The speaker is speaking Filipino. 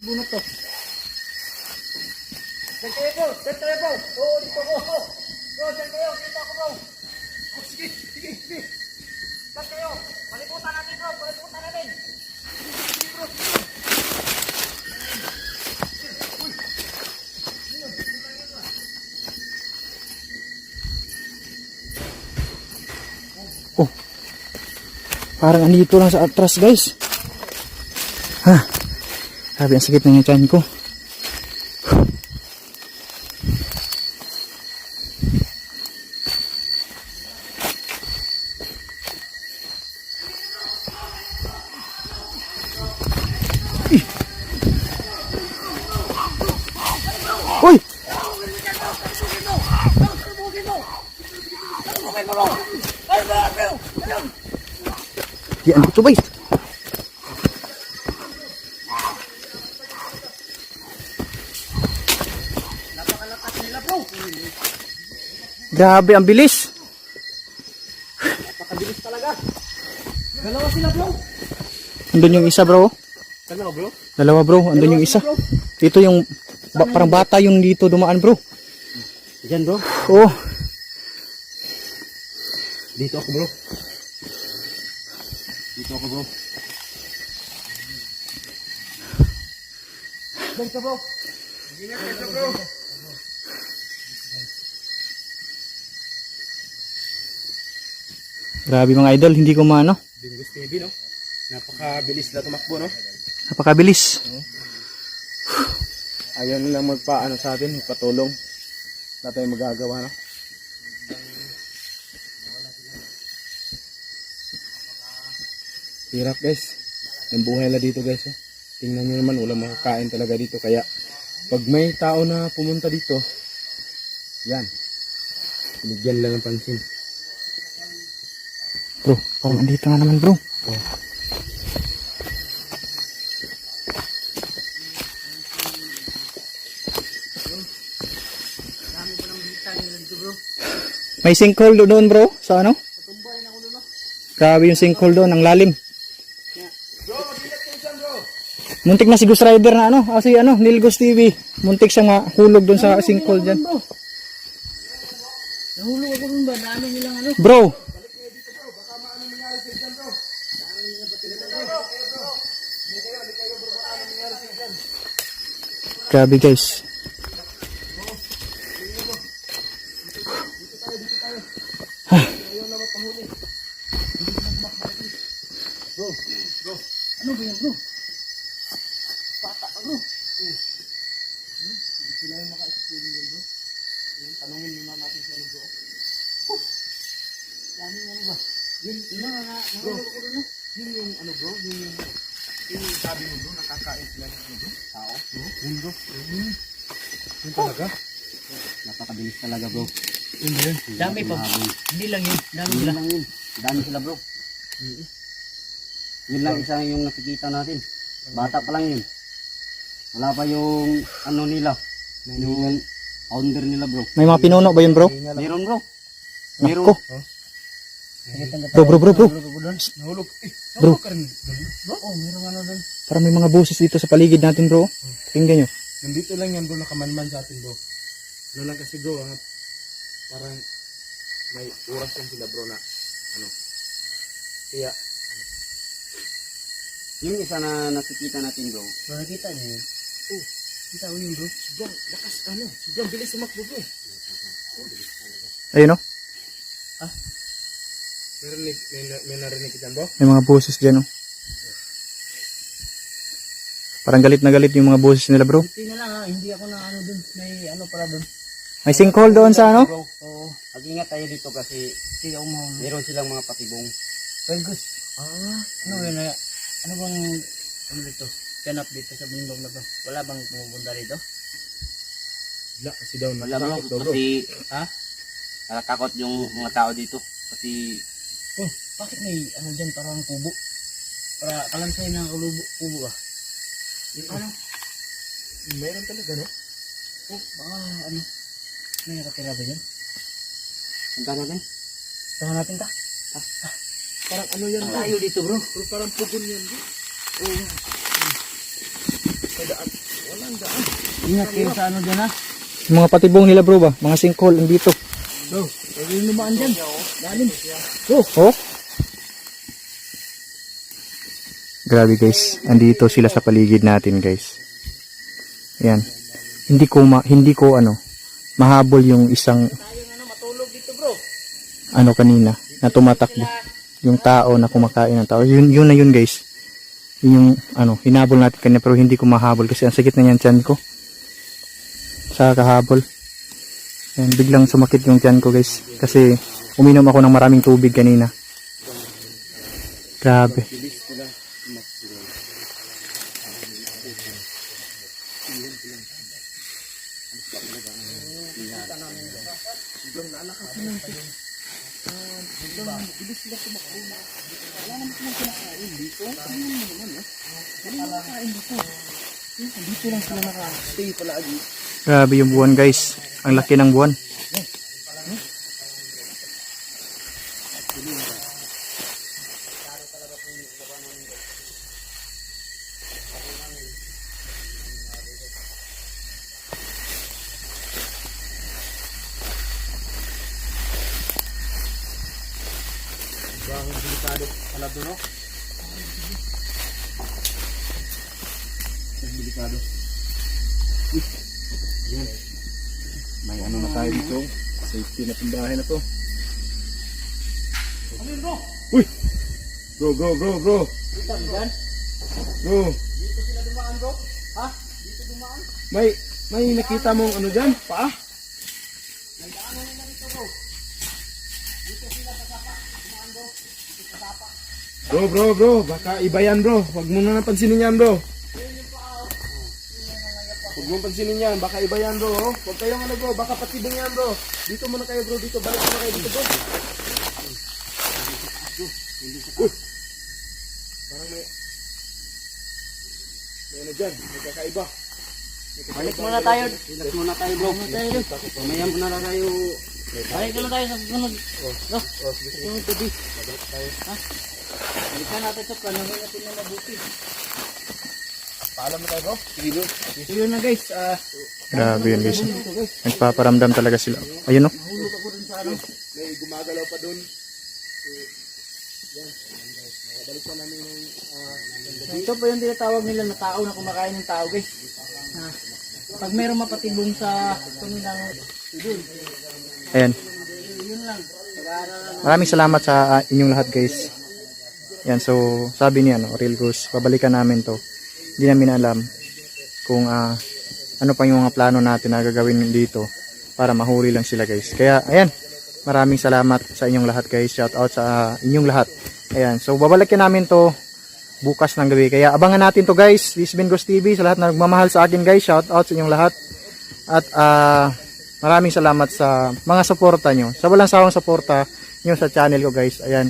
Bunot to. Diyan kayo bro, diyan kayo bro. Oo, dito ko. Bro, diyan kayo, dito ako bro. Oh, sige. Diyan kayo, paliputan natin bro, paliputan natin. Sige bro. Oh. Parang andito lang sa atras guys. Ha. Sabi ang sakit ng tiyan ko. Uy! Yan ko to, boy. Napakalakas nila bro. Grabe, ang bilis. Napakabilis talaga. Dalawa sila bro. Andun yung isa, bro. Dalawa bro? Dalawa, bro. Andun yung isa. Ito yung parang bata yung dito dumaan, bro. Diyan bro. Oh. Dito ako bro. Dito ako bro. Diyan ka bro. Ingat ka bro. Grabe mga idol, hindi ko maano. Dingus TV no? Napakabilis na tumakbo no? Napakabilis. Ayaw nilang magpaano sa atin, magpatulong. Wala tayong magagawa no? Hirap guys. Ang buhay na dito guys. Oh. Tingnan nyo naman, walang makakain talaga dito. Kaya pag may tao na pumunta dito, yan. Binigyan lang ng pansin. Bro, parang andito nga naman, bro. Oh. May sinkhole doon, bro. Sa ano? Grabe yung sinkhole doon, ang lalim. Bro, mag-ingat kayo dyan bro. Muntik na si Ghost Rider na ano, si ano, Nilgos TV. Muntik siya nga hulog doon sa sinkhole dyan. Nahulog ako dun ba? Dami nilang ano? Bro. Grabe guys. Ano ba yan bro? Bata ka bro. Gusto na yung maka-explain yan bro. Tanungin muna natin si ano bro. Dami ano ba? Yun nga nahulog ako dun. Yun yung ano bro, yung sabi mo bro, nakakain sila ng ano bro? Tao? Yun bro. Yun talaga? Napakabilis talaga bro. Yun yun. Dami pa. Hindi lang yun. Dami sila. Dami sila bro. Yun lang isa yung nakikita natin. Bata pa lang yun. Wala pa yung ano nila. Yung founder nila bro. May mga pinuno ba yun, bro? Meron bro. Nako. Bro. Nahulog. Bro. Bro, oh, meron ano doon. Parang may mga boses dito sa paligid natin, bro. Tingnan nyo. Nandito lang yan bro, nakamanman sa atin bro. Ano lang kasi bro, parang may oras lang sila bro na ano. Kaya yung isa na nakikita natin bro. So nakita niyo yun? Oh, kita mo yun bro. Sobrang lakas ano, sobrang bilis sumakbo bro. Ayun, no? May narinig kita bro? May mga boses dyan, no? Parang galit na galit yung mga boses nila, bro. Hindi na lang ha. Hindi ako na ano dun. May ano pala dun. May sinkhole doon sa ano? Bro, oo. Mag-ingat tayo dito kasi Hindi ako mahal. meron silang mga patibong. Pelgus. Ano yun? Ano bang ano dito? Ganap dito sa bundok na to. Wala bang pumupunta dito? Wala kasi daw Wala bro, kasi natatakot yung mga tao dito. Kasi Oh, bakit may ano dyan parang kubo? Para kalansay na kubo ba? ano? Meron talaga no? Oh, baka ano? May nakatira ba dyan? punta natin. Tahan natin ka? Parang ano yan bro? Tayo dito bro. Pero parang pugon yan bro. Oo. Ingat kayo sa ano dyan ha. Yung mga patibong nila bro ba? Mga sinkhole andito. Bro, pwede yung lumaan dyan. Lalim. Oh. Grabe guys, andito sila sa paligid natin guys. Ayan. Hindi ko mahabol yung isang Matulog dito bro. kanina na tumatakbo. Yung tao na kumakain ng tao. Yun na yun guys. Yun yung hinabol natin kanina pero hindi ko mahabol kasi ang sakit na yan tiyan ko. Sa kahabol. Ayan, biglang sumakit yung tiyan ko guys. Kasi uminom ako ng maraming tubig kanina. Grabe. Grabe yung buwan guys. Ang laki ng buwan. Delikado pala doon, no? Delikado. Yan. May ano na tayo dito. Safety na pindahin na to. Ano yun bro? Uy! Bro. Dito dyan? Bro. Dito sila dumaan bro? Ha? Dito dumaan? May nakita mong ano dyan? Paa? Nagdaanan nila dito bro. Dito sila sa sapa. Dumaan bro. Dito sa sapa. Bro. Baka iba yan, bro. Huwag mo na napansinin yan, bro. Huwag mo pansinin yan. Baka iba yan, bro. Oh. Huwag kayong bro. Baka patibong yan, bro. Dito muna kayo, bro. Dito. Balik muna kayo dito, bro. Uy! Parang may ano dyan. May kakaiba. Balik muna tayo. Balik muna tayo bro. Mamaya muna na tayo. Balik muna tayo sa susunod. No? Susunod gabi. Ha? Balikan natin ito. Planawin natin na mabuti. Paalam mo tayo, bro. Sige, So yun na guys. Grabe yun guys. Nagpaparamdam talaga sila. Ayun oh. Nahulog ako dun sa ano. may gumagalaw pa dun. Ito po yung tinatawag nila na tao na kumakain ng tao guys. Ha? Pag mayroong mapatibong sa kanilang idol. Ayan. Yun lang. Pag-aaralan. Maraming salamat sa inyong lahat guys. Yan, so sabi niya Real Goose, babalikan namin to. Hindi namin alam kung ano pa yung mga plano natin na gagawin dito para mahuli lang sila guys. Kaya ayan, maraming salamat sa inyong lahat guys. Shout out sa inyong lahat. Ayan, so babalikan namin to bukas ng gabi. Kaya abangan natin to guys. This is Ben Ghost TV. Sa lahat na nagmamahal sa akin guys, shout out sa inyong lahat. At maraming salamat sa mga suporta nyo. Sa walang sawang suporta nyo sa channel ko guys. Ayan.